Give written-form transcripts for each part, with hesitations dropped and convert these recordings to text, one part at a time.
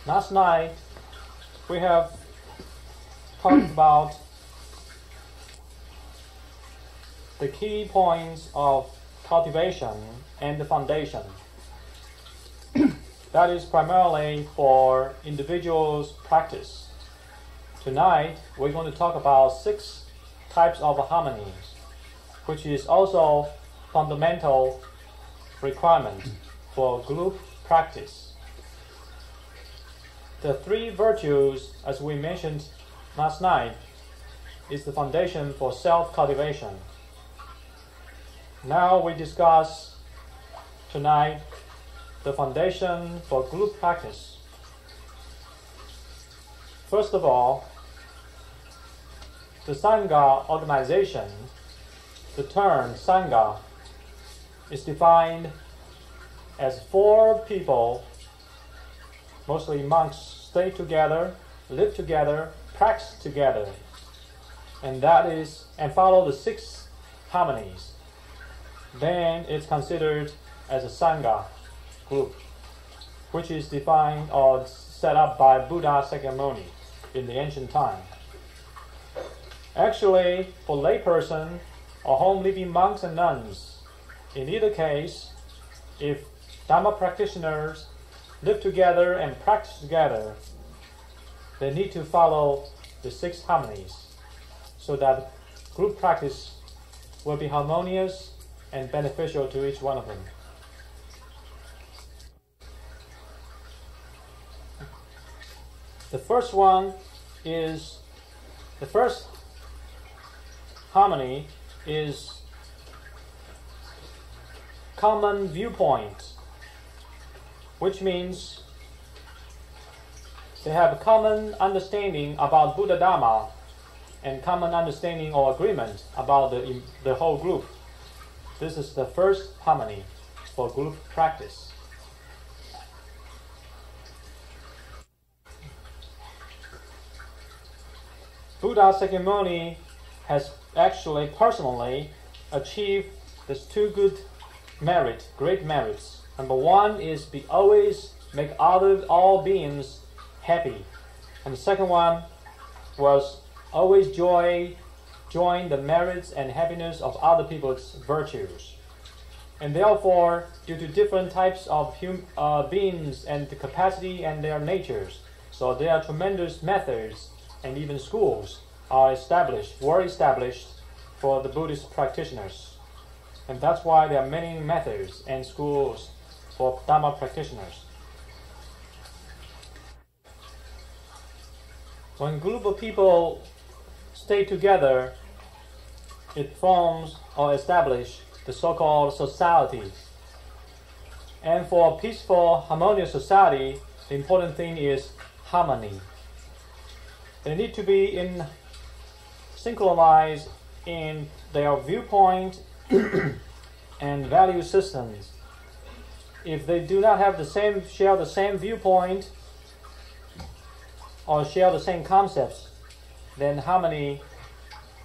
Last night we have talked about the key points of cultivation and the foundation. That is primarily for individuals' practice. Tonight we're going to talk about 6 types of harmonies, which is also fundamental requirement for group practice. The 3 virtues, as we mentioned last night, is the foundation for self-cultivation. Now we discuss tonight the foundation for group practice. First of all, the Sangha organization, the term Sangha, is defined as 4 people, mostly monks, stay together, live together, practice together, and follow the 6 harmonies. Then it's considered as a Sangha group, which is defined or set up by Buddha Sakyamuni in the ancient time. Actually, for layperson or home-living monks and nuns, in either case, if Dharma practitioners live together and practice together, they need to follow the 6 harmonies so that group practice will be harmonious and beneficial to each one of them. The first harmony is common viewpoint, which means they have a common understanding about Buddha Dharma and common understanding or agreement about the whole group. This is the first harmony for group practice. Buddha Sakyamuni has actually personally achieved these 2 great merits. Number 1 is always make all beings happy. And the second one was always join the merits and happiness of other people's virtues. And therefore, due to different types of beings and the capacity and their natures, so there are tremendous methods and even schools were established for the Buddhist practitioners. And that's why there are many methods and schools for Dharma practitioners. When a group of people stay together, it forms or establishes the so-called society. And for a peaceful, harmonious society, the important thing is harmony. They need to be synchronized in their viewpoint and value systems. If they do not have share the same viewpoint or share the same concepts, then harmony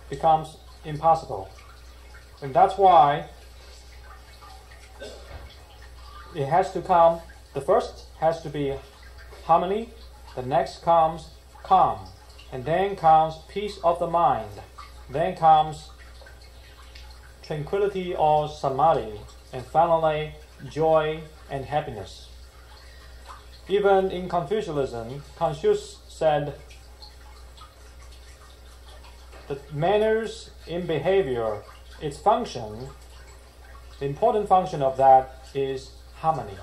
becomes impossible. And that's why it has to come, the first has to be harmony, the next comes calm, and then comes peace of the mind, then comes tranquility or samadhi, and finally joy and happiness. Even in Confucianism, Confucius said that manners in behavior, its function, the important function of that is harmony.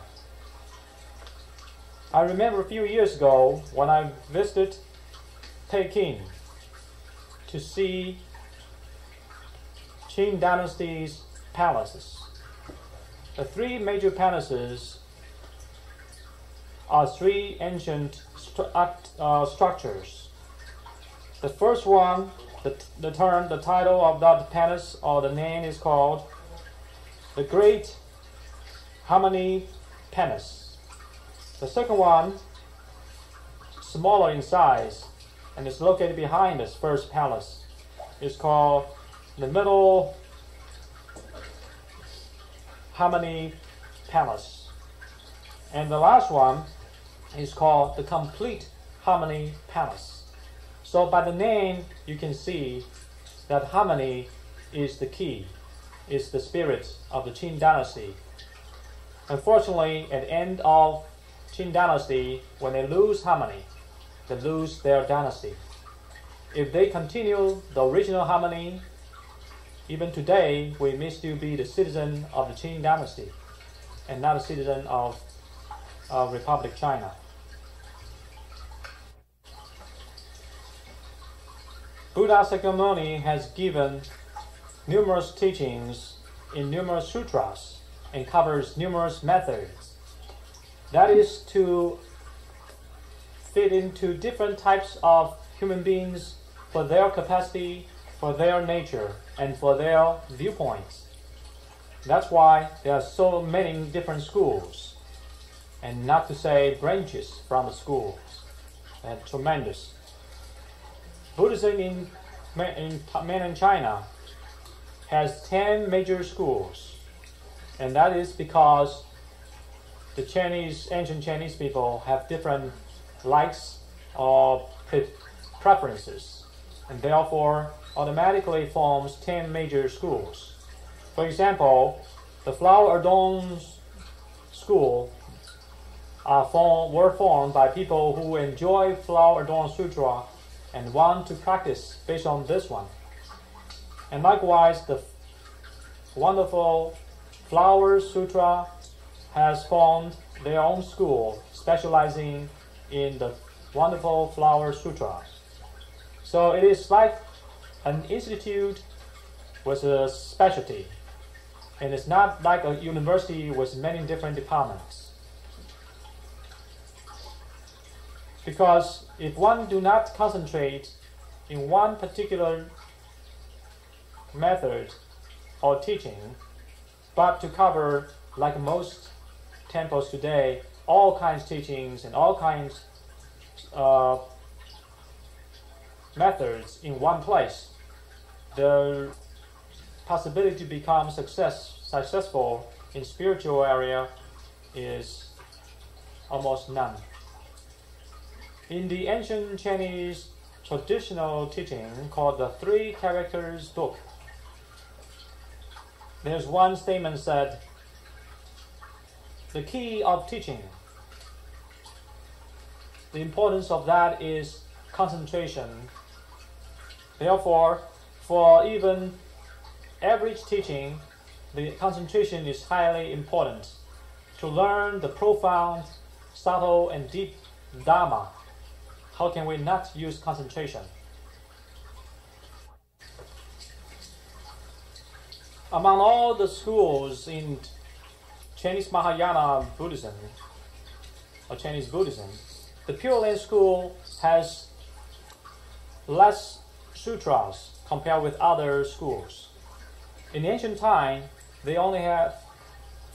I remember a few years ago when I visited Peking to see Qing dynasty's palaces. The 3 major palaces are 3 ancient structures. The first one, the title of that palace or the name is called the Great Harmony Palace. The second one, smaller in size, and is located behind this first palace, is called the Middle Harmony Palace. And the last one is called the Complete Harmony Palace. So by the name, you can see that harmony is the key, is the spirit of the Qing dynasty. Unfortunately, at the end of Qing dynasty, when they lose harmony, they lose their dynasty. If they continue the original harmony, even today, we may still be the citizen of the Qing dynasty and not a citizen of Republic China. Buddha Sakyamuni has given numerous teachings in numerous sutras and covers numerous methods. That is to fit into different types of human beings for their capacity, for their nature, and for their viewpoints. That's why there are so many different schools, and not to say branches from the schools. And tremendous. Buddhism in mainland China has 10 major schools, and that is because the ancient Chinese people have different likes or preferences, and therefore automatically forms 10 major schools. For example, the flower adorned school were formed by people who enjoy flower adorned sutra and want to practice based on this one. And likewise, the wonderful Flower Sutra has formed their own school, specializing in the wonderful Flower Sutra. So it is like an institute with a specialty, and it's not like a university with many different departments. Because if one do not concentrate in one particular method or teaching, but to cover, like most temples today, all kinds of teachings and all kinds of methods in one place, the possibility to become successful in spiritual area is almost none. In the ancient Chinese traditional teaching called the Three Characters Book, there's one statement said, the key of teaching, the importance of that is concentration. Therefore, for even average teaching, the concentration is highly important to learn the profound, subtle, and deep Dharma. How can we not use concentration? Among all the schools in Chinese Mahayana Buddhism, or Chinese Buddhism, the Pure Land School has less sutras compared with other schools. In ancient time, they only have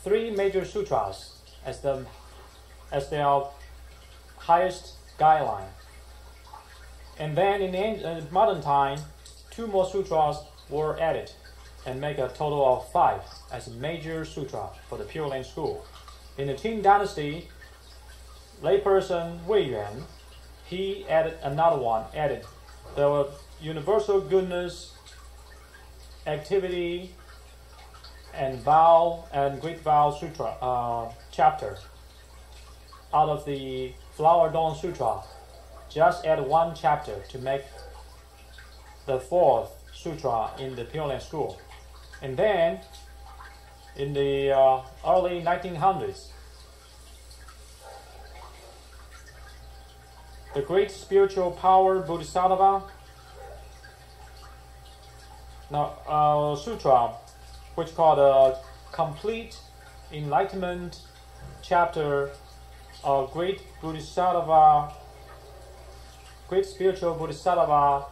3 major sutras as their highest guideline. And then in modern time, 2 more sutras were added and make a total of 5 as a major sutra for the Pure Land School. In the Qing Dynasty, layperson Wei Yuan, he added another one, the Universal Goodness, Activity, and Vow and Great Vow Sutra chapter out of the Flower Dawn Sutra. Just add 1 chapter to make the 4th sutra in the Pure Land School. And then, in the early 1900s, the great spiritual power Bodhisattva sutra, which called a Complete Enlightenment chapter of Great Spiritual Bodhisattva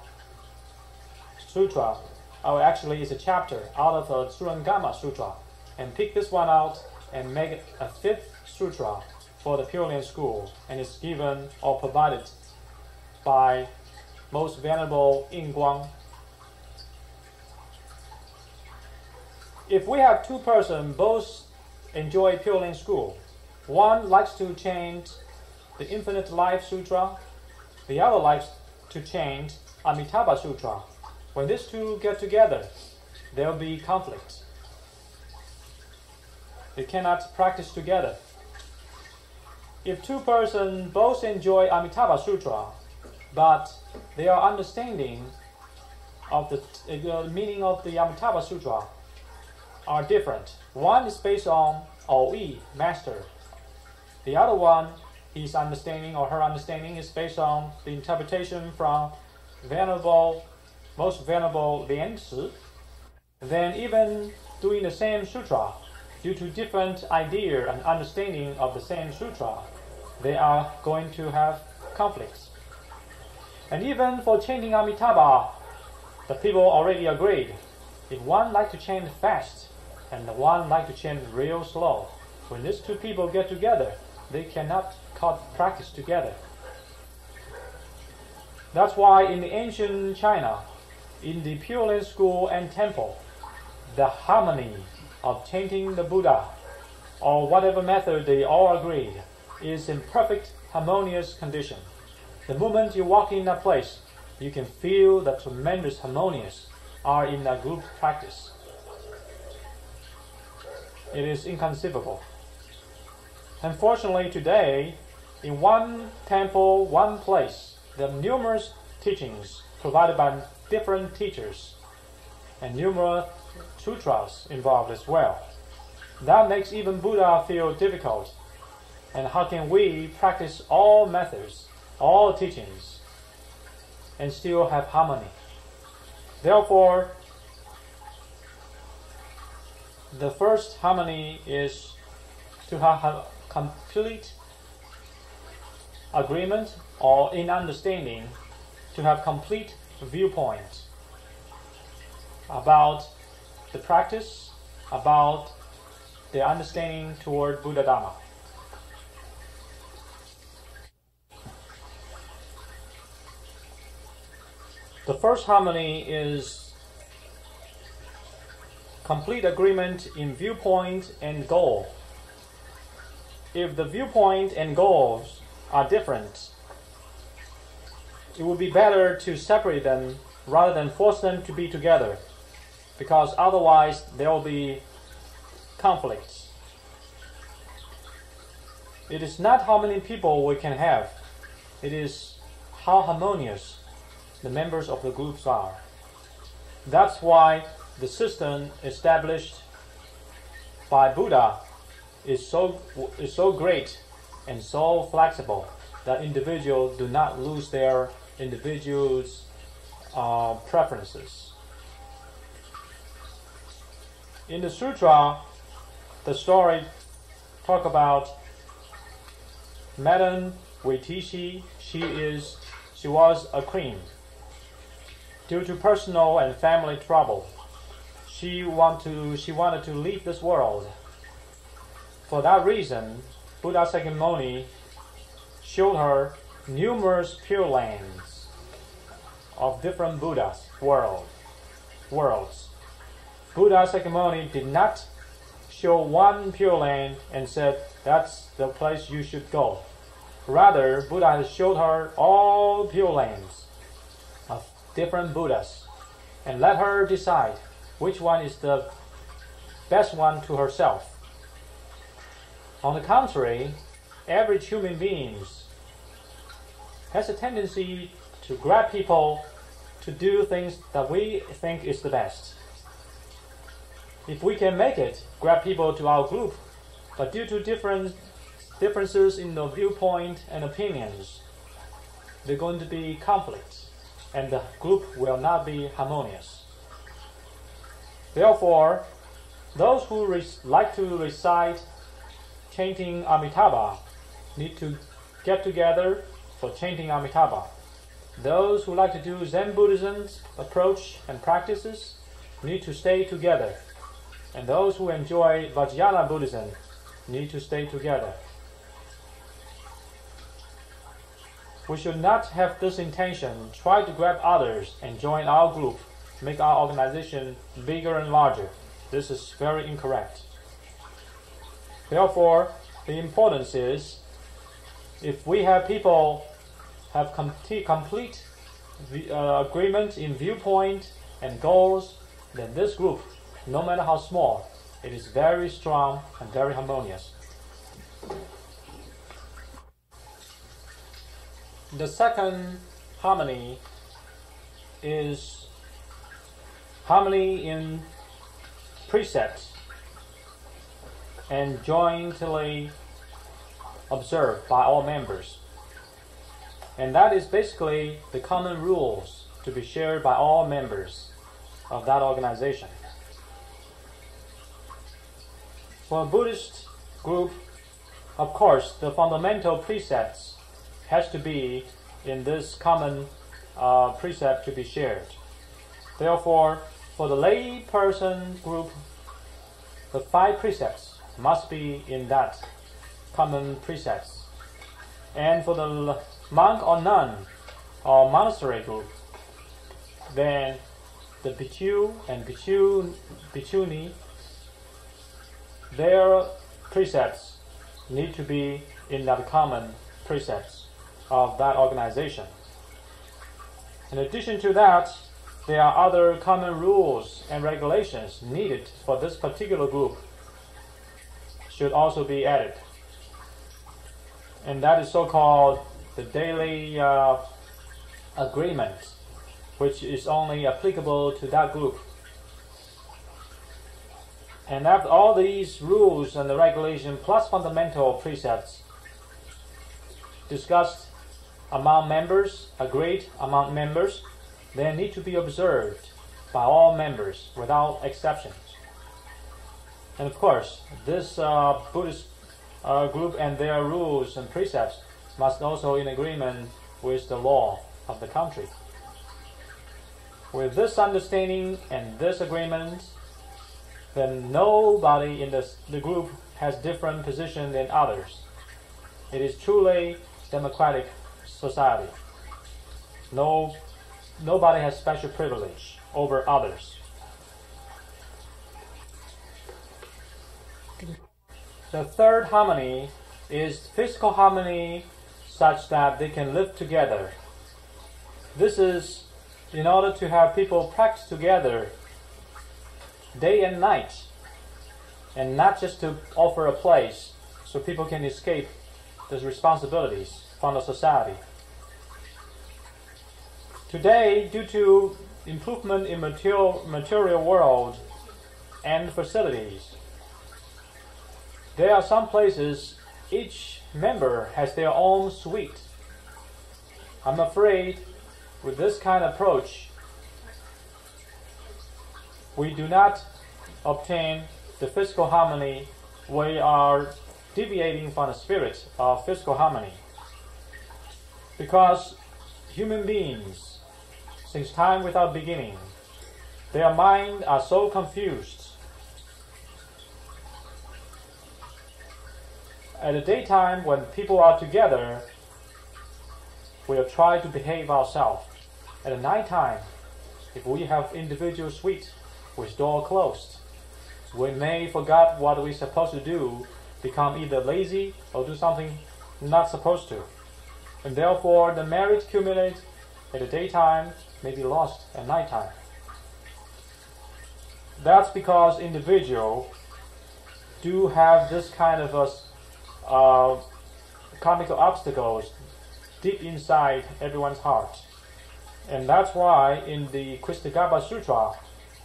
Sutra, actually is a chapter out of a Surangama Sutra, and pick this one out and make it a 5th sutra for the Pure Land School, and it's given or provided by Most Venerable Yin Guang. If we have 2 persons both enjoy Pure Land School, one likes to chant the Infinite Life Sutra. The other likes to chant Amitabha Sutra. When these two get together, there will be conflict. They cannot practice together. If two persons both enjoy Amitabha Sutra, but their understanding of the meaning of the Amitabha Sutra are different. One is based on OE, master. The other one, his understanding or her understanding is based on the interpretation from most venerable Lian Ci. Then even doing the same sutra, due to different idea and understanding of the same sutra, they are going to have conflicts. And even for chanting Amitabha, the people already agreed. If one like to chant fast and the one like to chant real slow, when these two people get together, they cannot practice together. That's why in the ancient China, in the Pure Land school and temple, the harmony of chanting the Buddha, or whatever method they all agreed, is in perfect harmonious condition. The moment you walk in that place, you can feel the tremendous harmonious are in a group practice. It is inconceivable. Unfortunately today, in one temple, one place, there are numerous teachings provided by different teachers and numerous sutras involved as well. That makes even Buddha feel difficult. And how can we practice all methods, all teachings, and still have harmony? Therefore, the first harmony is to have a complete agreement or in understanding, to have complete viewpoint about the practice, about the understanding toward Buddha Dharma. The first harmony is complete agreement in viewpoint and goal. If the viewpoint and goals are different, it would be better to separate them rather than force them to be together, because otherwise there will be conflicts. It is not how many people we can have, it is how harmonious the members of the groups are. That's why the system established by Buddha is so great and so flexible that individuals do not lose their individuals' preferences. In the sutra, the story talk about Madam Waitishi. She was a queen. Due to personal and family trouble, she wanted to leave this world. For that reason, Buddha Sakyamuni showed her numerous pure lands of different Buddhas worlds. Buddha Sakyamuni did not show one pure land and said, that's the place you should go. Rather, Buddha has showed her all pure lands of different Buddhas and let her decide which one is the best one to herself. On the contrary, every human being has a tendency to grab people to do things that we think is the best. If we can make it, grab people to our group, but due to differences in the viewpoint and opinions, there are going to be conflicts, and the group will not be harmonious. Therefore, those who like to recite chanting Amitabha need to get together for chanting Amitabha. Those who like to do Zen Buddhism's approach and practices need to stay together. And those who enjoy Vajrayana Buddhism need to stay together. We should not have this intention, try to grab others and join our group, make our organization bigger and larger. This is very incorrect. Therefore, the importance is If we have people have complete agreement in viewpoint and goals, then this group, no matter how small, it is very strong and very harmonious. The second harmony is harmony in precepts and jointly observed by all members. And that is basically the common rules to be shared by all members of that organization. For a Buddhist group, of course, the fundamental precepts has to be in this common precept to be shared. Therefore, for the lay person group, the 5 precepts must be in that common precepts. And for the monk or nun or monastery group, then the bhikkhu and bhikkhuni, their precepts need to be in that common precepts of that organization. In addition to that, there are other common rules and regulations needed for this particular group should also be added. And that is so-called the daily agreement, which is only applicable to that group. And after all these rules and the regulation plus fundamental precepts discussed among members, agreed among members, they need to be observed by all members without exceptions. And of course, this Buddhist group and their rules and precepts must also in agreement with the law of the country. With this understanding and this agreement, then nobody in the group has different position than others. It is truly democratic society. Nobody has special privilege over others. The third harmony is physical harmony such that they can live together. This is in order to have people practice together day and night, and not just to offer a place so people can escape those responsibilities from the society. Today, due to improvement in material world and facilities, there are some places each member has their own suite. I'm afraid with this kind of approach, we do not obtain the physical harmony. We are deviating from the spirit of physical harmony. Because human beings, since time without beginning, their minds are so confused. At the daytime, when people are together, we'll try to behave ourselves. At the nighttime, if we have individual suite with door closed, we may forget what we're supposed to do, become either lazy or do something not supposed to. And therefore, the merit accumulated at the daytime may be lost at nighttime. That's because individuals do have this kind of comical obstacles deep inside everyone's heart. And that's why in the Kushtagapa Sutra,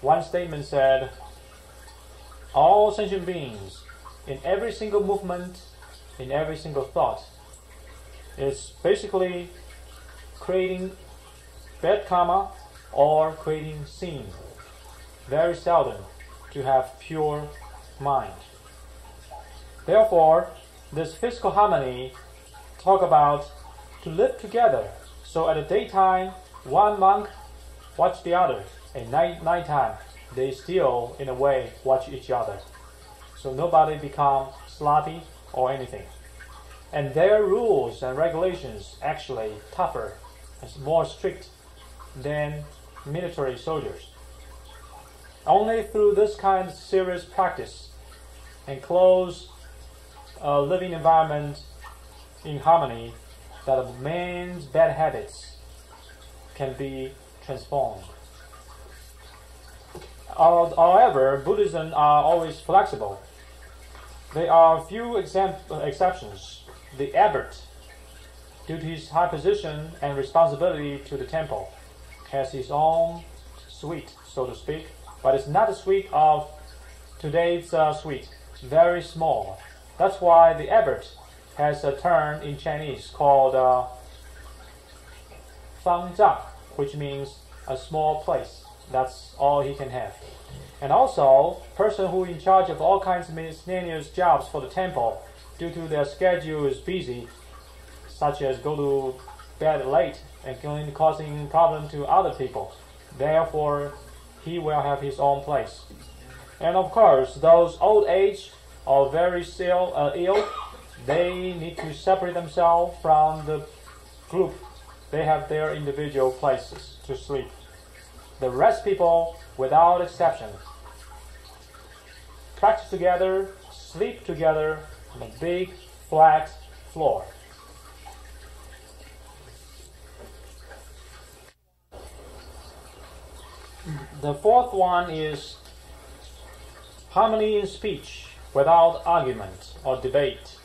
one statement said, all sentient beings, in every single movement, in every single thought, is basically creating bad karma or creating sin. Very seldom to have pure mind. Therefore, this physical harmony talk about to live together. So at the daytime, one monk watch the other. At nighttime, they still, in a way, watch each other. So nobody become sloppy or anything. And their rules and regulations actually tougher and more strict than military soldiers. Only through this kind of serious practice and close living environment in harmony that a man's bad habits can be transformed. However, Buddhism are always flexible. There are few exceptions. The abbot, due to his high position and responsibility to the temple, has his own suite, so to speak, but it's not the suite of today's suite, very small. That's why the abbot has a term in Chinese called Fang Zhang, which means a small place. That's all he can have. And also, person who in charge of all kinds of miscellaneous jobs for the temple, due to their schedule is busy, such as go to bed late and causing problem to other people. Therefore, he will have his own place. And of course, those old age or very ill, they need to separate themselves from the group. They have their individual places to sleep. The rest people, without exception, practice together, sleep together on a big flat floor. The fourth one is harmony in speech without argument or debate.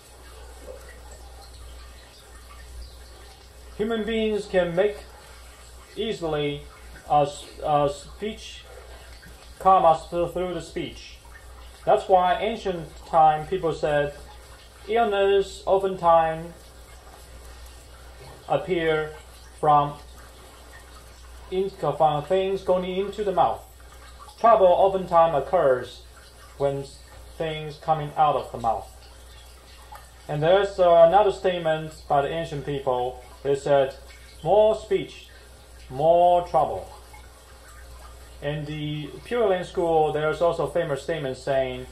Human beings can make easily a speech calm us through the speech. That's why ancient time people said illness oftentimes appear from things going into the mouth. Trouble oftentimes occurs when things coming out of the mouth. And there's another statement by the ancient people. They said, more speech, more trouble. In the Pure Land school, there's also a famous statement saying,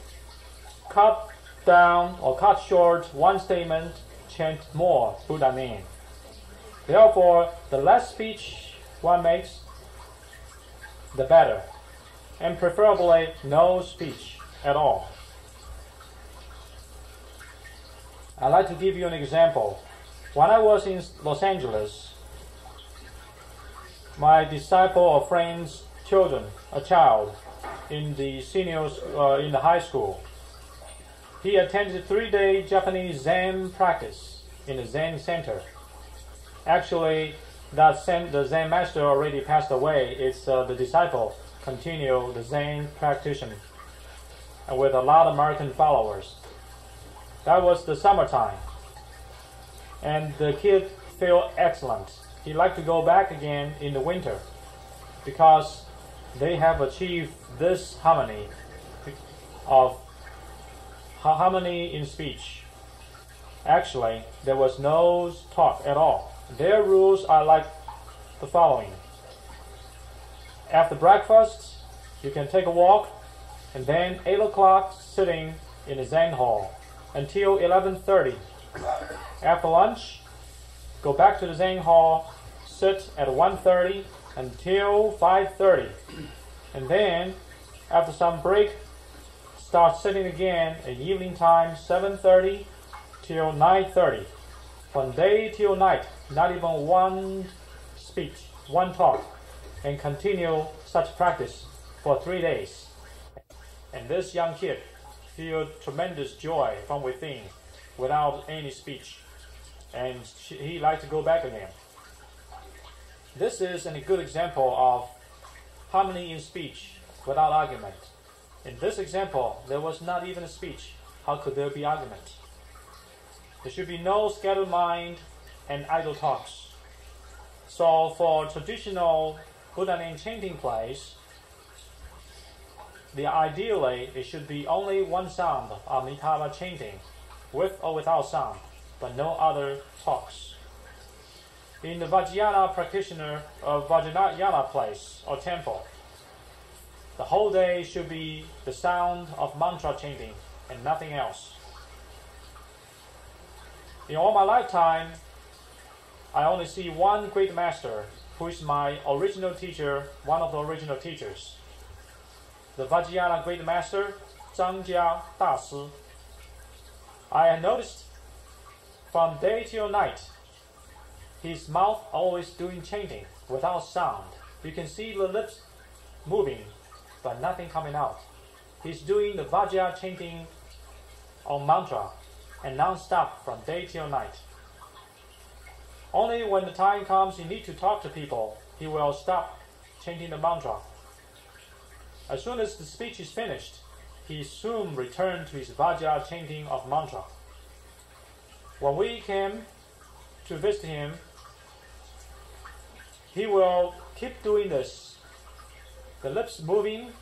cut down or cut short one statement, chant more Buddha name. Therefore, the less speech one makes, the better, and preferably no speech at all. I'd like to give you an example. When I was in Los Angeles, my disciple or friend's a child in the seniors in the high school, he attended 3-day Japanese Zen practice in the Zen center. Actually, the Zen master already passed away. It's the disciple continue the Zen practitioner with a lot of American followers. That was the summertime, and the kid felt excellent. He'd like to go back again in the winter because they have achieved this harmony of harmony in speech. Actually, there was no talk at all. Their rules are like the following. After breakfast, you can take a walk, and then 8 o'clock sitting in the Zen hall until 11:30. After lunch, go back to the Zen hall, sit at 1:30 until 5:30. And then, after some break, start sitting again at evening time, 7:30 till 9:30. From day till night, not even one speech, one talk, and continue such practice for 3 days. And this young kid feel tremendous joy from within without any speech, and he like to go back again. This is a good example of harmony in speech without argument. In this example, there was not even a speech. How could there be argument? There should be no scattered mind and idle talks. So for traditional Buddha name chanting place, ideally it should be only one sound of Amitabha chanting, with or without sound, but no other talks. In the Vajrayana practitioner of Vajrayana place or temple, the whole day should be the sound of mantra chanting and nothing else. In all my lifetime, I only see one great master who is my original teacher, one of the original teachers. The Vajrayana great master, Zhang Jia Da Si. I noticed from day till night. His mouth always doing chanting without sound. You can see the lips moving, but nothing coming out. He's doing the Vajra chanting on mantra and non-stop from day till night. Only when the time comes you need to talk to people, he will stop chanting the mantra. As soon as the speech is finished, he soon returns to his Vajra chanting of mantra. When we came to visit him, he will keep doing this. The lips moving,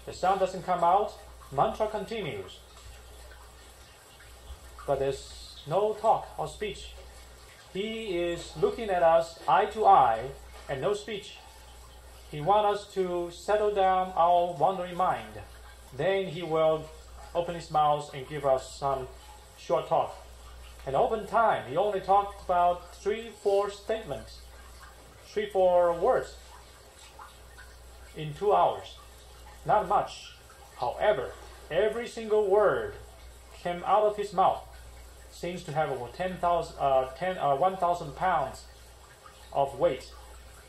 the sound doesn't come out, mantra continues. But there's no talk or speech. He is looking at us eye to eye and no speech. He wants us to settle down our wandering mind. Then he will open his mouth and give us some short talk. And open time, he only talked about 3-4 statements, 3-4 words in 2 hours. Not much. However, every single word came out of his mouth seems to have over 1,000 pounds of weight.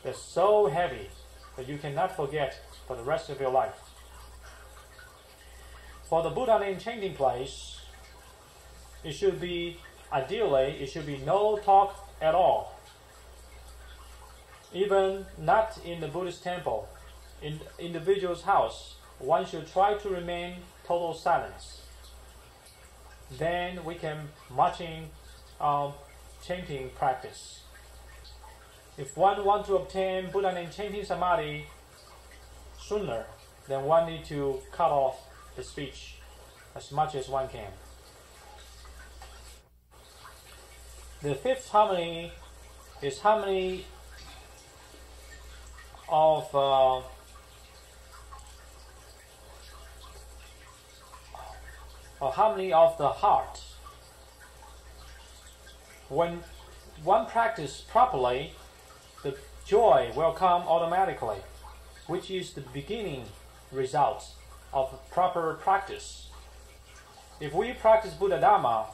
They're so heavy that you cannot forget for the rest of your life. For the Buddha name chanting place, it should be, ideally, it should be no talk at all. Even not in the Buddhist temple, in individual's house, one should try to remain total silence. Then we can marching chanting practice. If one wants to obtain Buddha name chanting samadhi sooner, then one need to cut off the speech as much as one can. The fifth harmony is harmony of harmony of the heart. When one practices properly, the joy will come automatically, which is the beginning result of proper practice. If we practice Buddha Dhamma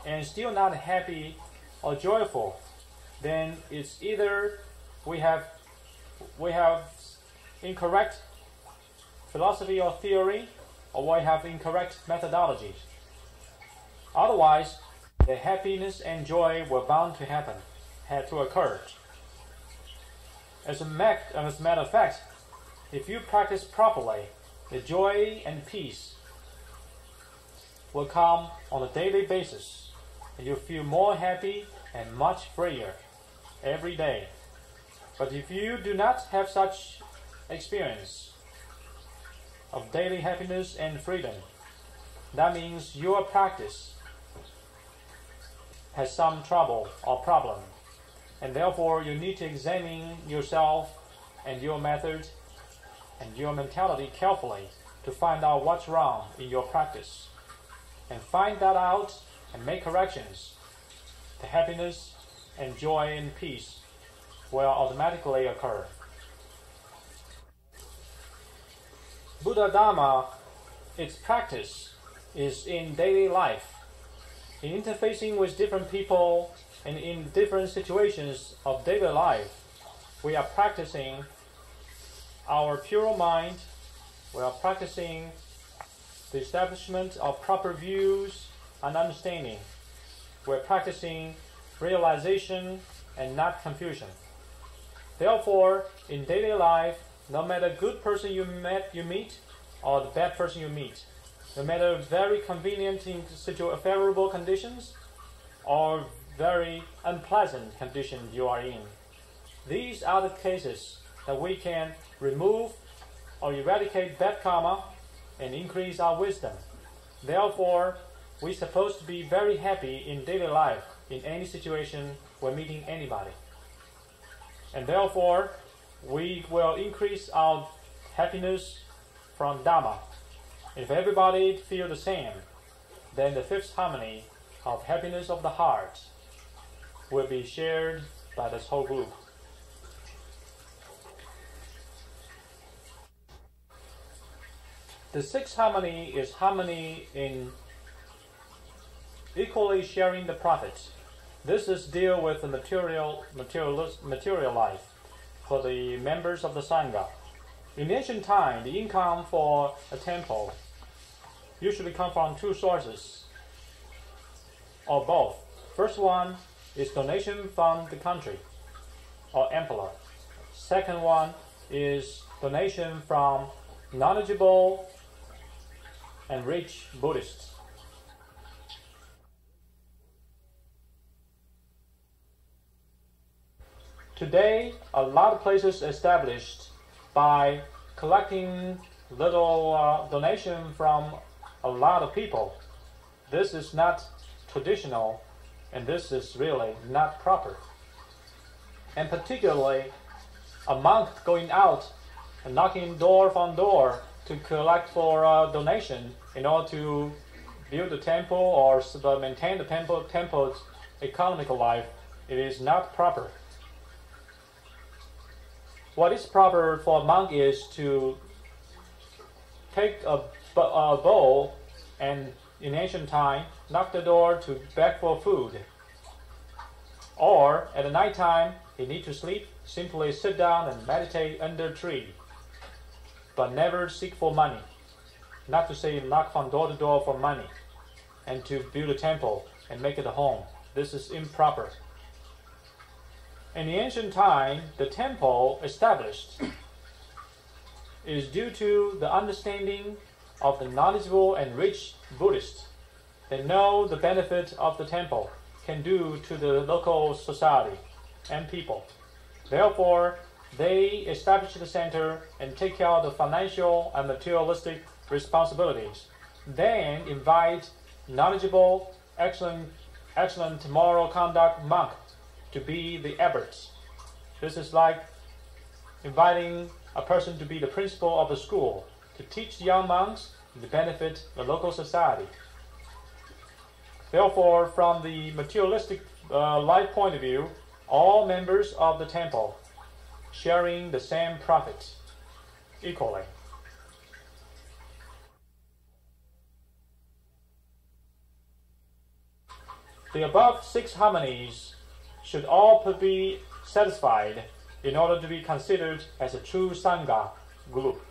and still not happy or joyful, then it's either we have incorrect philosophy or theory, or we have incorrect methodologies. Otherwise, the happiness and joy were bound to happen, had to occur. As a matter of fact, if you practice properly, the joy and peace will come on a daily basis, and you feel more happy and much freer every day. But if you do not have such experience of daily happiness and freedom, that means your practice has some trouble or problem, and therefore you need to examine yourself and your method and your mentality carefully to find out what's wrong in your practice. And find that out and make corrections. The happiness and joy and peace will automatically occur. Buddha Dhamma, its practice is in daily life. In interfacing with different people and in different situations of daily life, we are practicing our pure mind. We are practicing the establishment of proper views and understanding. We're practicing realization and not confusion. Therefore, in daily life, no matter good person you meet or the bad person you meet, no matter very convenient in favorable conditions or very unpleasant conditions you are in, these are the cases that we can remove or eradicate bad karma and increase our wisdom. Therefore, we're supposed to be very happy in daily life in any situation when meeting anybody. And therefore, we will increase our happiness from Dhamma. If everybody feel the same, then the fifth harmony of happiness of the heart will be shared by this whole group. The sixth harmony is harmony in equally sharing the profits. This is deal with the material life for the members of the Sangha. In ancient time, the income for a temple usually come from two sources, or both. First one is donation from the country or emperor. Second one is donation from knowledgeable and rich Buddhists. Today, a lot of places established by collecting little donation from a lot of people. This is not traditional, and this is really not proper. And particularly, a monk going out and knocking door from door to collect for donation in order to build a temple or maintain the temple's economical life, it is not proper. What is proper for a monk is to take a bowl and, in ancient time, knock the door to beg for food. Or, at the night time, he need to sleep, simply sit down and meditate under a tree, but never seek for money. Not to say knock from door to door for money, and to build a temple and make it a home. This is improper. In the ancient time, the temple established is due to the understanding of the knowledgeable and rich Buddhists. They know the benefit of the temple can do to the local society and people. Therefore, they establish the center and take care of the financial and materialistic responsibilities. Then invite knowledgeable, excellent moral conduct monk to be the abbots. This is like inviting a person to be the principal of the school to teach young monks to benefit the local society. Therefore, from the materialistic life point of view, all members of the temple sharing the same profit equally. The above 6 harmonies should all be satisfied in order to be considered as a true Sangha group.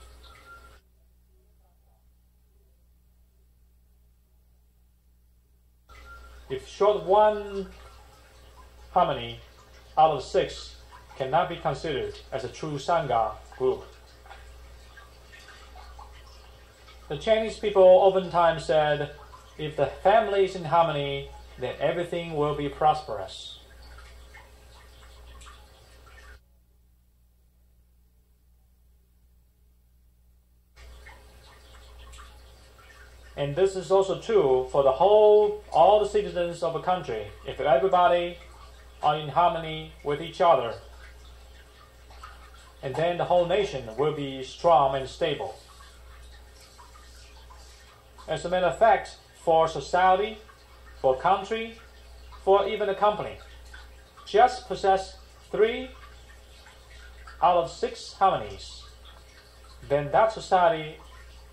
If short one harmony out of 6 cannot be considered as a true Sangha group. The Chinese people oftentimes said, if the family is in harmony, then everything will be prosperous. And this is also true for all the citizens of a country. If everybody are in harmony with each other, and then the whole nation will be strong and stable. As a matter of fact, for society, for a country, for even a company, just possess 3 out of 6 harmonies, then that society,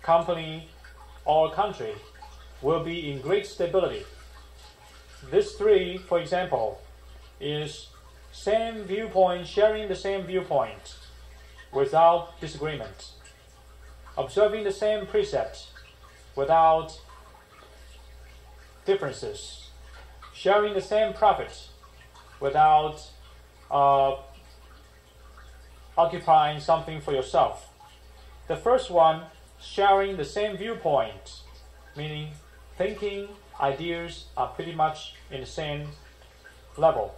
company, or country will be in great stability. This 3, for example, is same viewpoint, sharing the same viewpoint without disagreement, observing the same precepts without differences, sharing the same profit without occupying something for yourself. The first one, sharing the same viewpoint, meaning thinking, ideas are pretty much in the same level.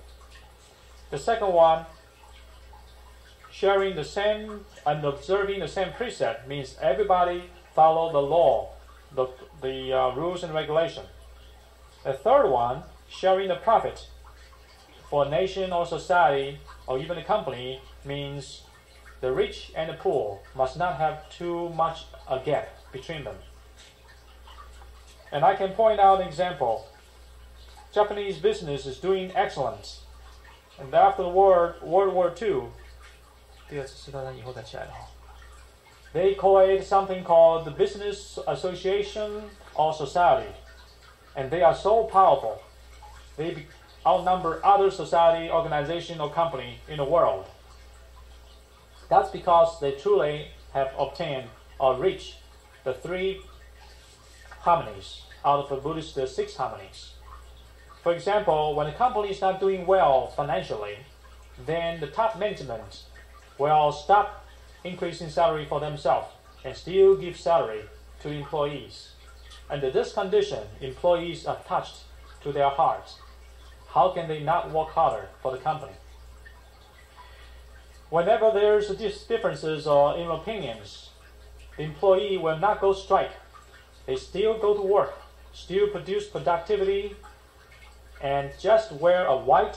The second one, sharing the same and observing the same precept, means everybody follow the law, the rules and regulation. The third one, sharing the profit for a nation or society or even a company, means the rich and the poor must not have too much a gap between them. And I can point out an example. Japanese business is doing excellent. And after the World War II, they created something called the Business Association or Society. And they are so powerful. They outnumber other society, organization, or company in the world. That's because they truly have obtained or reached the 3 harmonies out of the Buddhist 6 harmonies. For example, when a company is not doing well financially, then the top management will stop increasing salary for themselves and still give salary to employees. Under this condition, employees are touched to their hearts. How can they not work harder for the company? Whenever there's differences or in opinions, the employee will not go strike. They still go to work, still produce productivity, and just wear a white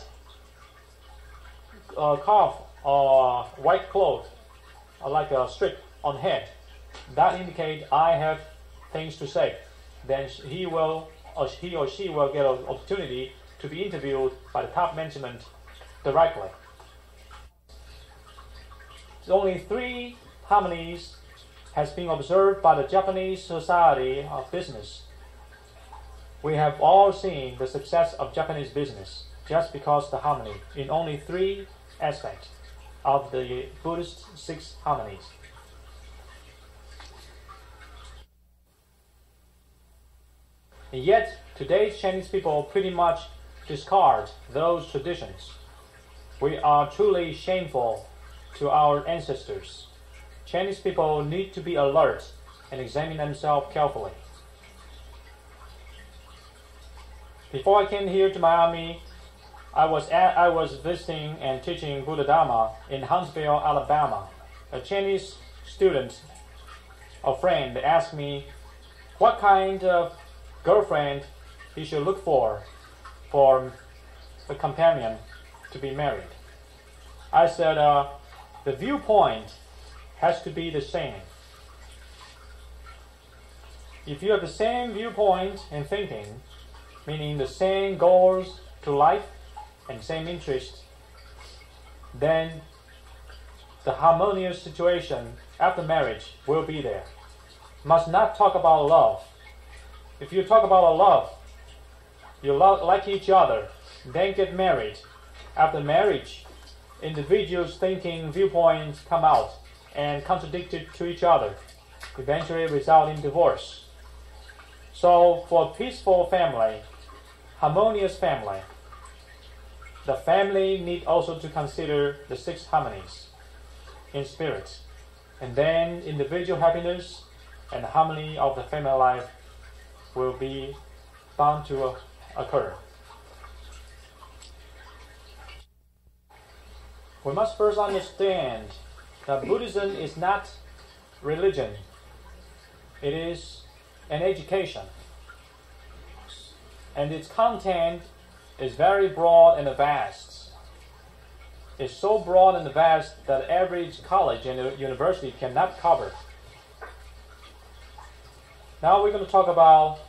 scarf or white cloth, like a strip on head. That indicates I have things to say. Then he or she will get an opportunity to be interviewed by the top management directly. Only 3 harmonies has been observed by the Japanese Society of Business. We have all seen the success of Japanese business just because the harmony in only 3 aspects of the Buddhist 6 harmonies. And yet, today's Chinese people pretty much discard those traditions. We are truly shameful to our ancestors. Chinese people need to be alert and examine themselves carefully. Before I came here to Miami, I was visiting and teaching Buddha Dharma in Huntsville, Alabama. A Chinese student, a friend, asked me what kind of girlfriend he should look for a companion to be married. I said, the viewpoint has to be the same. If you have the same viewpoint and thinking, meaning the same goals to life and same interests, then the harmonious situation after marriage will be there. Must not talk about love. If you talk about love, you like each other, then get married. After marriage, individuals' thinking viewpoints come out and contradict to each other, eventually result in divorce. So for a peaceful family, harmonious family, the family need also to consider the 6 harmonies in spirit, and then individual happiness and harmony of the family life will be bound to occur. We must first understand that Buddhism is not religion. It is an education. And its content is very broad and vast. It's so broad and vast that average college and university cannot cover. Now we're going to talk about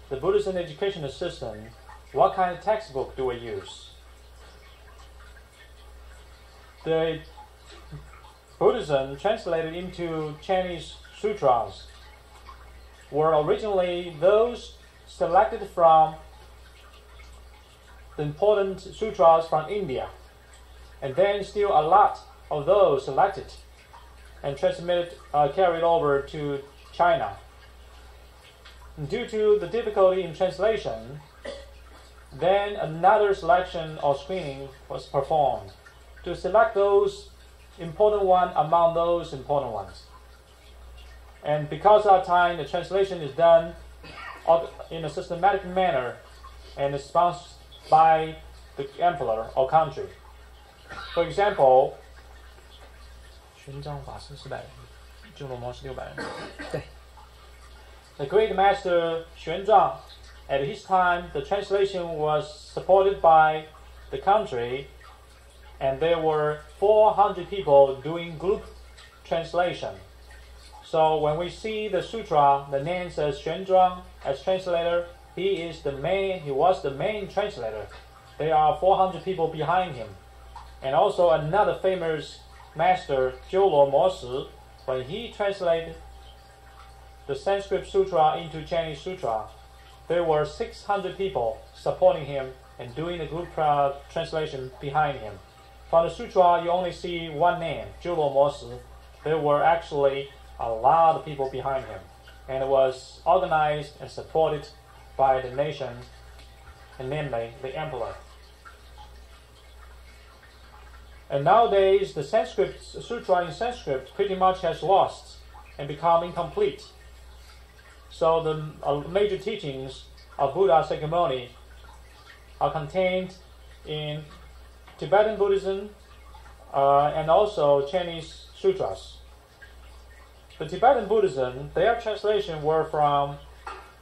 the Buddhism educational system. What kind of textbook do we use? The Buddhism translated into Chinese sutras were originally those selected from the important sutras from India, and then still a lot of those selected and carried over to China. And due to the difficulty in translation, then another selection or screening was performed to select those important ones among those important ones. And because of our time, the translation is done in a systematic manner and is sponsored by the emperor or country. For example, 玄奘法师400人，鸠罗摩是600人。对。The great master Xuanzang, at his time, the translation was supported by the country, and there were 400 people doing group translation. So when we see the sutra, the name says Xuanzang as translator. He was the main translator. There are 400 people behind him. And also another famous master, 鸠罗摩什, when he translated the Sanskrit sutra into Chinese sutra, there were 600 people supporting him and doing the group translation behind him. From the sutra, you only see one name, Zhulo Mosi. There were actually a lot of people behind him, and it was organized and supported by the nation, and namely the emperor. And nowadays, the Sanskrit sutra in Sanskrit pretty much has lost and become incomplete. So the major teachings of Buddha Shakyamuni are contained in Tibetan Buddhism and also Chinese sutras. The Tibetan Buddhism, their translation were from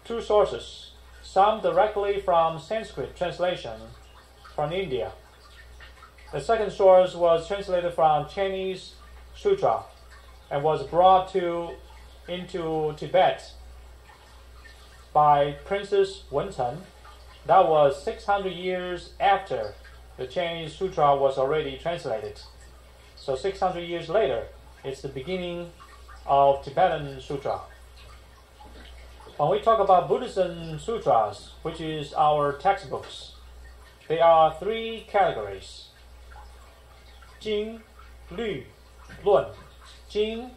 two sources. Some directly from Sanskrit translation from India. The second source was translated from Chinese sutra and was brought into Tibet by Princess Wenten. That was 600 years after the Chinese sutra was already translated. So 600 years later, it's the beginning of Tibetan sutra. When we talk about Buddhism sutras, which is our textbooks, there are three categories. Jing, Lü, Luan. Jing,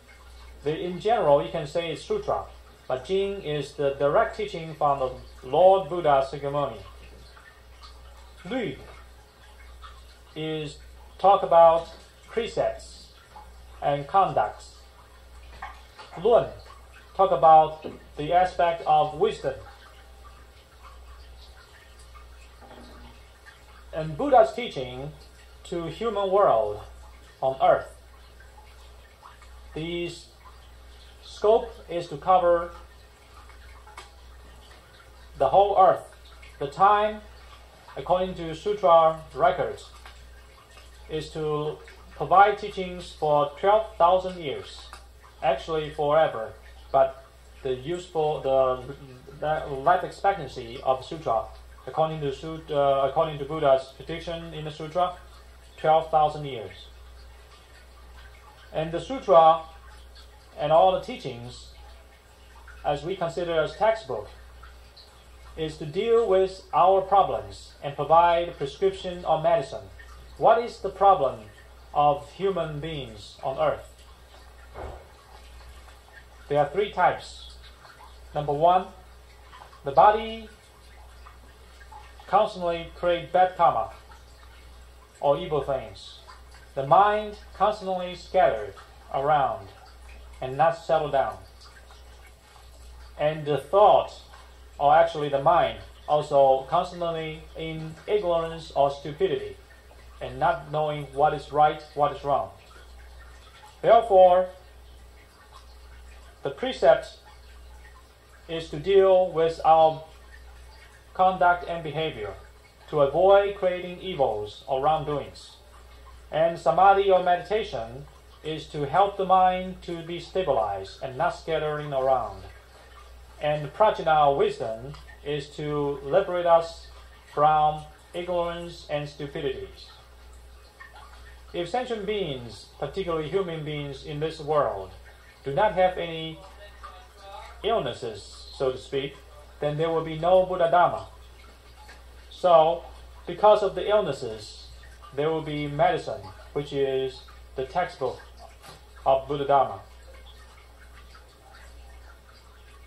in general, you can say it's sutra, but Jing is the direct teaching from the Lord Buddha Shakyamuni. Lü is talk about precepts and conducts. Luan talk about the aspect of wisdom. And Buddha's teaching to human world on earth. The scope is to cover the whole earth. The time, according to sutra records, is to provide teachings for 12,000 years. Actually forever, but the life expectancy of sutra, according to Buddha's prediction in the sutra, 12,000 years. And the sutra and all the teachings, as we consider as textbook, is to deal with our problems and provide prescription or medicine. What is the problem of human beings on earth? There are three types. Number one, the body constantly creates bad karma or evil things. The mind constantly scattered around and not settled down. And the thought, or actually the mind, also constantly in ignorance or stupidity and not knowing what is right, what is wrong. Therefore, the precept is to deal with our conduct and behavior to avoid creating evils or wrongdoings. And samadhi or meditation is to help the mind to be stabilized and not scattering around. And prajna or wisdom is to liberate us from ignorance and stupidities. If sentient beings, particularly human beings in this world, do not have any illnesses, so to speak, then there will be no Buddha Dhamma. So, because of the illnesses, there will be medicine, which is the textbook of Buddha Dhamma.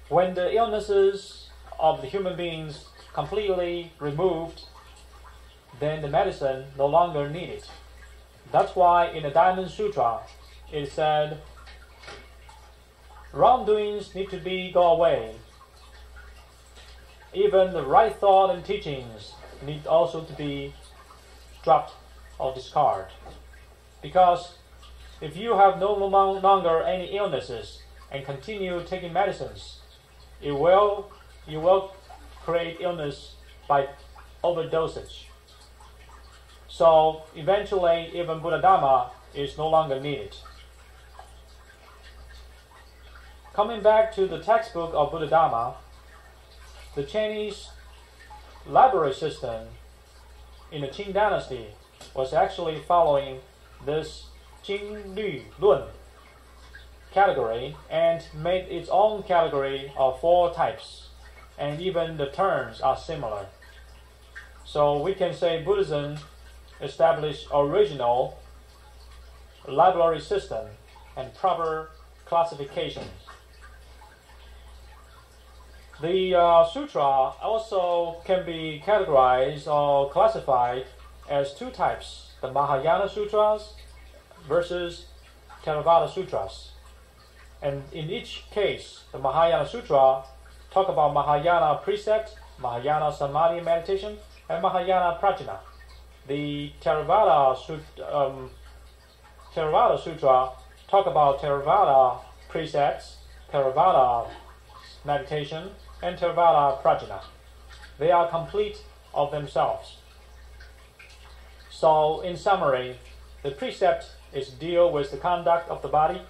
When the illnesses of the human beings completely removed, then the medicine no longer needed. That's why in the Diamond Sutra, it said, wrongdoings need to go away. Even the right thought and teachings need also to be dropped or discarded. Because if you have no longer any illnesses and continue taking medicines, you will create illness by overdosage. So eventually even Buddha Dhamma is no longer needed. Coming back to the textbook of Buddha Dhamma, the Chinese library system in the Qing dynasty was actually following this Jing Lü Luan category and made its own category of 4 types, and even the terms are similar. So we can say Buddhism established original library system and proper classification. The sutra also can be categorized or classified as two types, the Mahayana Sutras versus Theravada Sutras. And in each case, the Mahayana Sutra talk about Mahayana precept, Mahayana Samadhi meditation, and Mahayana Prajna. The Theravada Sutra talk about Theravada precepts, Theravada meditation, and Theravada Prajna. They are complete of themselves. So, in summary, the precept is deal with the conduct of the body,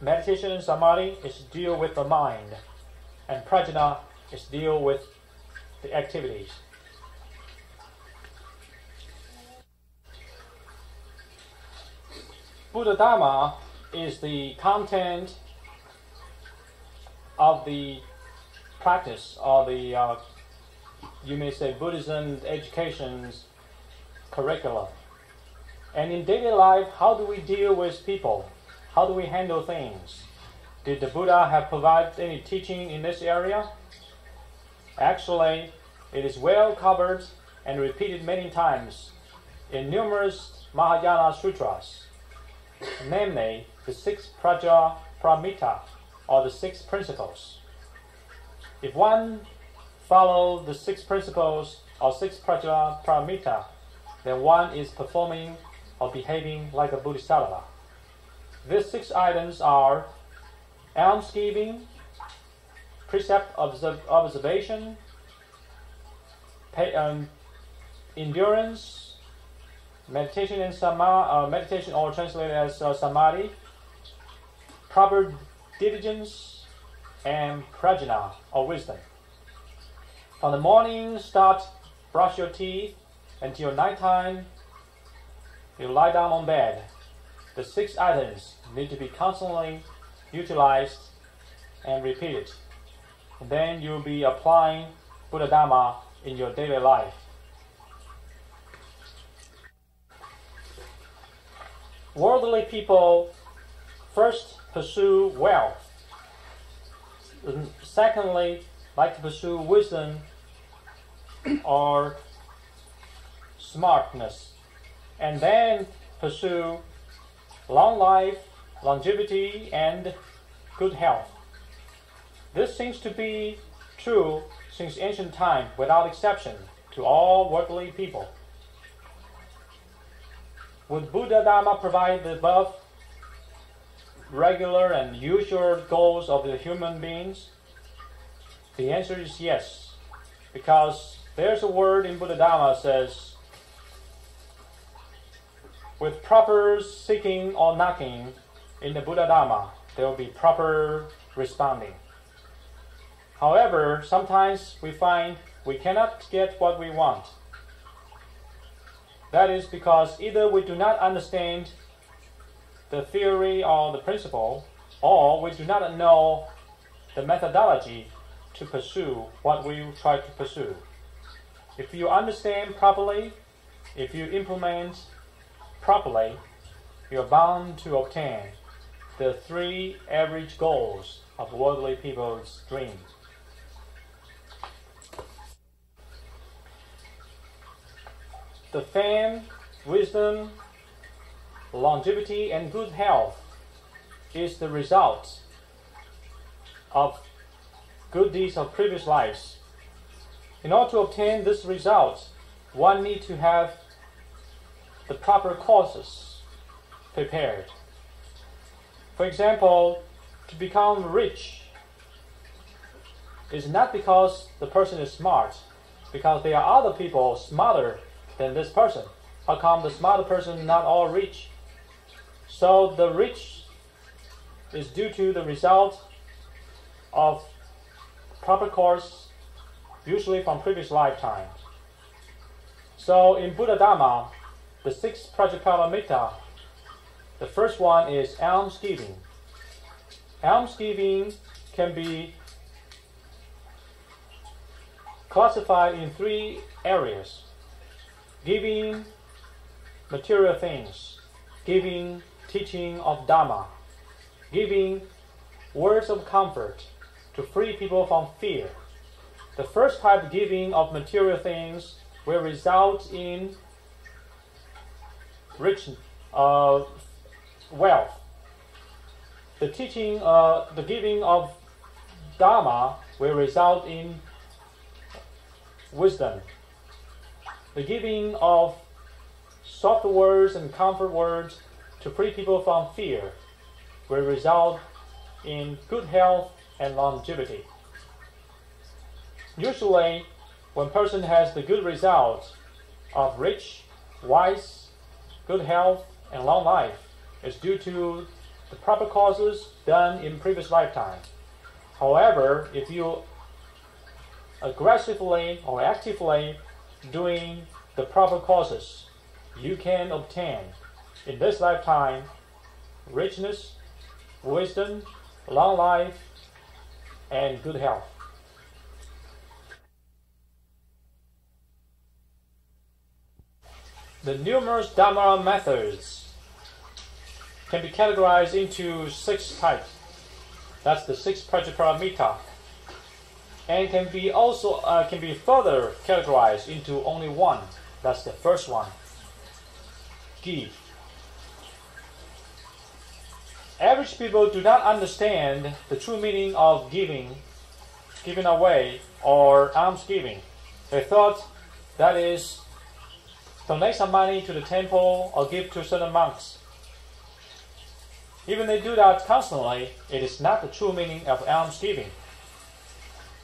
meditation and samadhi is deal with the mind, and prajna is deal with the activities. Buddha Dharma is the content of the practice, or the, you may say, Buddhism education's curriculum. And in daily life, how do we deal with people? How do we handle things? Did the Buddha have provided any teaching in this area? Actually, it is well covered and repeated many times in numerous Mahayana Sutras, namely the 6 Praja Paramita, or the 6 principles. If one follows the 6 principles or 6 Praja Paramita, then one is performing or behaving like a Bodhisattva. These 6 items are almsgiving, precept observation, endurance, meditation and meditation, or translated as samadhi, proper diligence, and prajna, or wisdom. From the morning, start, brush your teeth, until nighttime, you lie down on bed. The 6 items need to be constantly utilized and repeated. And then you'll be applying Buddha Dharma in your daily life. Worldly people first pursue wealth. Secondly, like to pursue wisdom or smartness. And then pursue long life, longevity, and good health. This seems to be true since ancient time, without exception, to all worldly people. Would Buddha Dharma provide the above regular and usual goals of the human beings? The answer is yes, because there's a word in Buddha Dharma that says, with proper seeking or knocking in the Buddha Dharma, there will be proper responding. However, sometimes we find we cannot get what we want. That is because either we do not understand the theory or the principle, or we do not know the methodology to pursue what we try to pursue. If you understand properly, if you implement properly, you are bound to obtain the 3 average goals of worldly people's dream. The fame, wisdom, longevity, and good health is the result of good deeds of previous lives. In order to obtain this result, one needs to have the proper courses prepared. For example, to become rich is not because the person is smart, because there are other people smarter than this person. How come the smarter person not all rich? So the rich is due to the result of proper course, usually from previous lifetime. So in Buddha Dharma, the 6 Prajaparamita, the first one is almsgiving. Almsgiving can be classified in three areas: giving material things, giving teaching of Dharma, giving words of comfort to free people from fear. The first type, giving of material things, will result in rich wealth. The teaching, the giving of Dharma will result in wisdom. The giving of soft words and comfort words to free people from fear will result in good health and longevity. Usually, when a person has the good result of rich, wise, good health, and long life, it's due to the proper causes done in previous lifetime. However, if you aggressively or actively doing the proper causes, you can obtain in this lifetime richness, wisdom, long life, and good health. The numerous Dharma methods can be categorized into 6 types. That's the 6 Prajaparamita, and can be further categorized into only one. That's the first one: give. Average people do not understand the true meaning of giving away, or almsgiving. They thought that is donate some money to the temple or give to certain monks. Even they do that constantly, it is not the true meaning of almsgiving.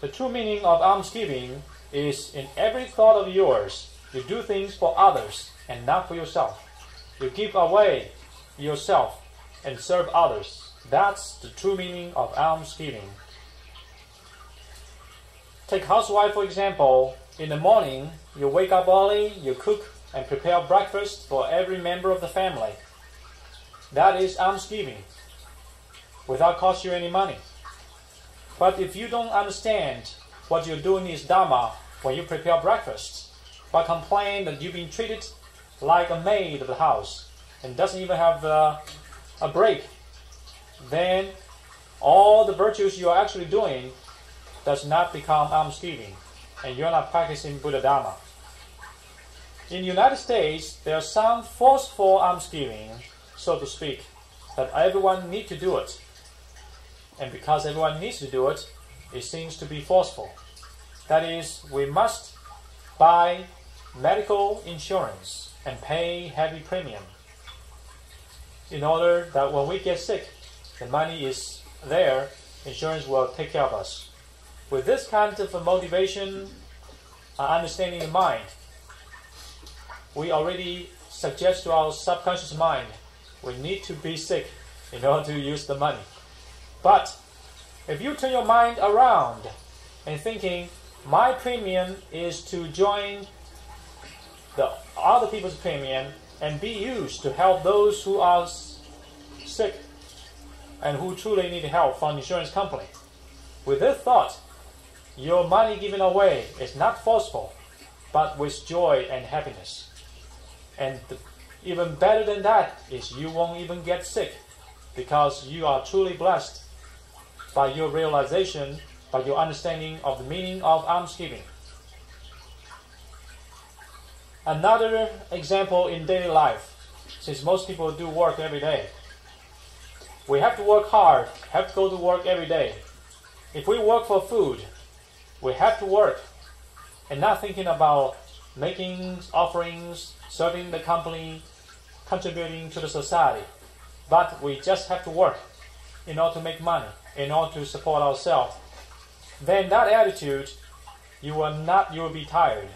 The true meaning of almsgiving is in every thought of yours, you do things for others and not for yourself. You give away yourself and serve others. That's the true meaning of almsgiving. Take housewife for example. In the morning, you wake up early, you cook and prepare breakfast for every member of the family. That is almsgiving, without cost you any money. But if you don't understand what you're doing is Dharma when you prepare breakfast, but complain that you've been treated like a maid of the house and doesn't even have a break, then all the virtues you are actually doing does not become almsgiving, and you're not practicing Buddha Dharma. In the United States, there are some forceful almsgiving, so to speak, that everyone needs to do it. And because everyone needs to do it, it seems to be forceful. That is, we must buy medical insurance and pay heavy premium in order that when we get sick, the money is there, insurance will take care of us. With this kind of motivation, understanding in mind, we already suggest to our subconscious mind we need to be sick in order to use the money. But if you turn your mind around and thinking, my premium is to join the other people's premium and be used to help those who are sick and who truly need help from the insurance company. With this thought, your money given away is not forceful, but with joy and happiness. And even better than that is you won't even get sick, because you are truly blessed by your realization, by your understanding of the meaning of almsgiving. Another example in daily life, since most people do work every day. We have to work hard, have to go to work every day. If we work for food, we have to work and not thinking about making offerings, serving the company, contributing to the society. But we just have to work in order to make money, in order to support ourselves. Then that attitude, you will be tired.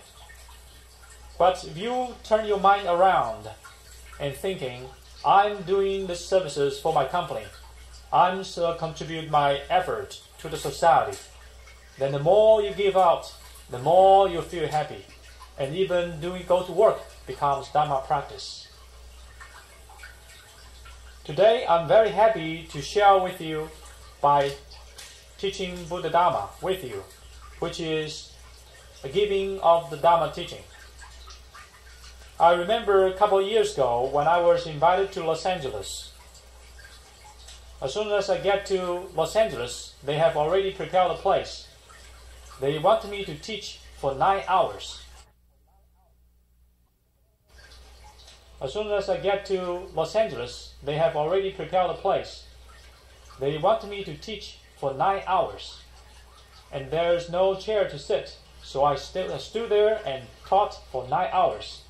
But if you turn your mind around and thinking, I'm doing the services for my company, I'm contribute my effort to the society, then the more you give out, the more you feel happy. And even go to work becomes Dharma practice. Today, I'm very happy to share with you by teaching Buddha Dharma with you, which is the giving of the Dharma teaching. I remember a couple of years ago when I was invited to Los Angeles. As soon as I get to Los Angeles, they have already prepared a place. They want me to teach for 9 hours. As soon as I get to Los Angeles, they have already prepared a place. They want me to teach for 9 hours. And there's no chair to sit, so I stood there and taught for 9 hours.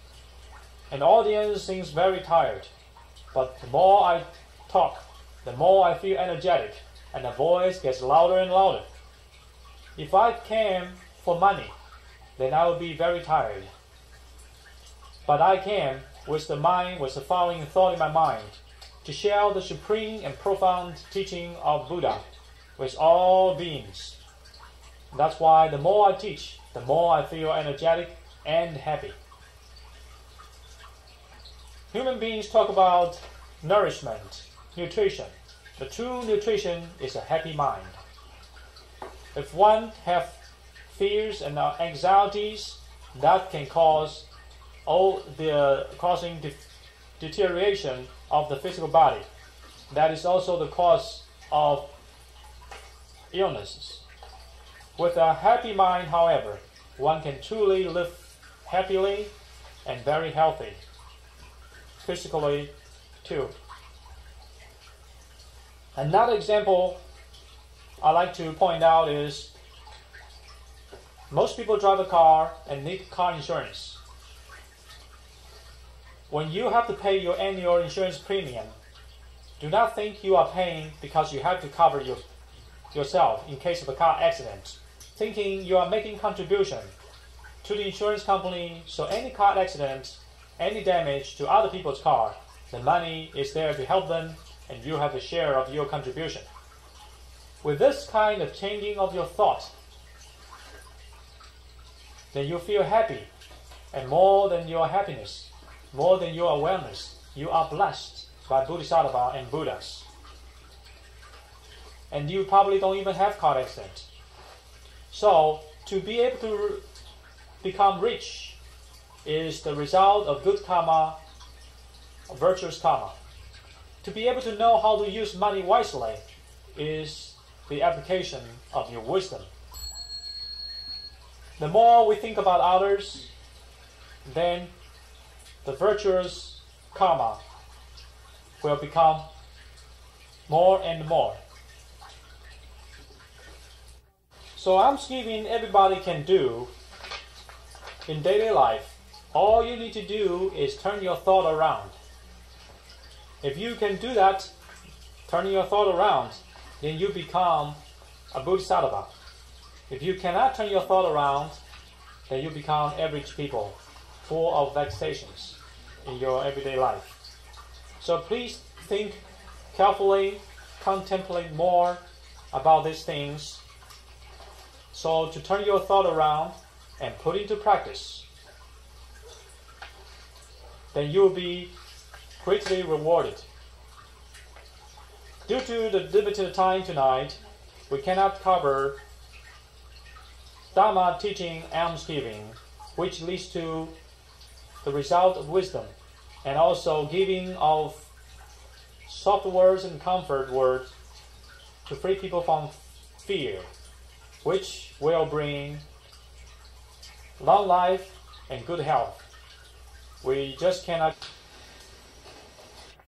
And the audience seems very tired. But the more I talk, the more I feel energetic, and the voice gets louder and louder. If I came for money, then I would be very tired. But I came with the following thought in my mind, to share the supreme and profound teaching of Buddha with all beings. That's why the more I teach, the more I feel energetic and happy. Human beings talk about nourishment, nutrition. The true nutrition is a happy mind. If one has fears and anxieties, that can cause causing deterioration of the physical body. That is also the cause of illnesses. With a happy mind, however, one can truly live happily and very healthy, physically too. Another example I like to point out is most people drive a car and need car insurance. When you have to pay your annual insurance premium, do not think you are paying because you have to cover yourself in case of a car accident, thinking you are making contribution to the insurance company, so any car accident, any damage to other people's car, the money is there to help them and you have a share of your contribution. With this kind of changing of your thought, then you feel happy, and more than your happiness, more than your awareness, you are blessed by Bodhisattva and Buddhas. And you probably don't even have car accident. So, to be able to become rich is the result of good karma, virtuous karma. To be able to know how to use money wisely is the application of your wisdom. The more we think about others, then the virtuous karma will become more and more. So I'm giving everybody can do in daily life. All you need to do is turn your thought around. If you can do that, turning your thought around, then you become a Bodhisattva. If you cannot turn your thought around, then you become average people, full of vexations in your everyday life. So please think carefully, contemplate more about these things. So to turn your thought around and put into practice, then you will be greatly rewarded. Due to the limited time tonight, we cannot cover Dharma teaching almsgiving, which leads to the result of wisdom, and also giving of soft words and comfort words to free people from fear, which will bring long life and good health. We just cannot